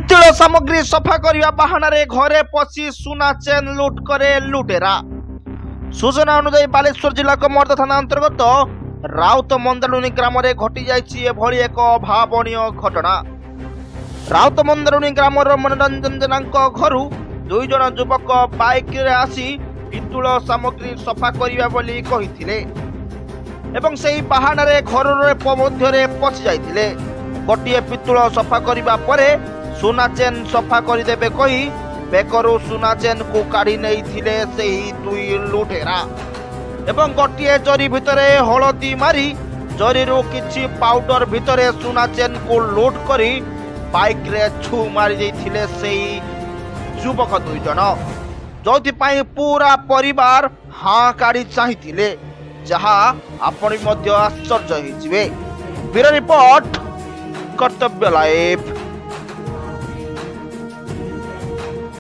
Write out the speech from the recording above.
पित्तल सामग्री सफा करने बाहाना घरे पशि सुना चेन लुट करे लुटेरा। सूचना अनुसार बालेश्वर जिला कमर्दा थाना अंतर्गत राउत मंदालुनी ग्राम में घटी जाइए एक अभावनीय घटना। राउत मंदालुनी ग्राम मनोरंजन जेना घर दुई जन युवक बाइक रे आसी पितुल सामग्री सफा करिबा बोली कहिथिले एवं सेही बाहाना घर मध्य पशि जाइथिले। गोटे पितुल सफा करिबा परे सुना चेन सफा करदेवे कही बेकरू सुना चेन को काढ़ी नहीं सेही दुई लुटेरा एवं गोटे जरी भितरे हलदी मारी जरी किछि पाउडर भितरे सुना चेन को लोड करी बाइक रे छु मारी देथिले सेही युवक दुई जन, जोथिपाई पूरा परिवार हाँ काढ़ी चाहिथिले, जहा आपण मध्य आश्चर्य होइजिवे। ब्यूरो रिपोर्ट कर्तव्य लाइव।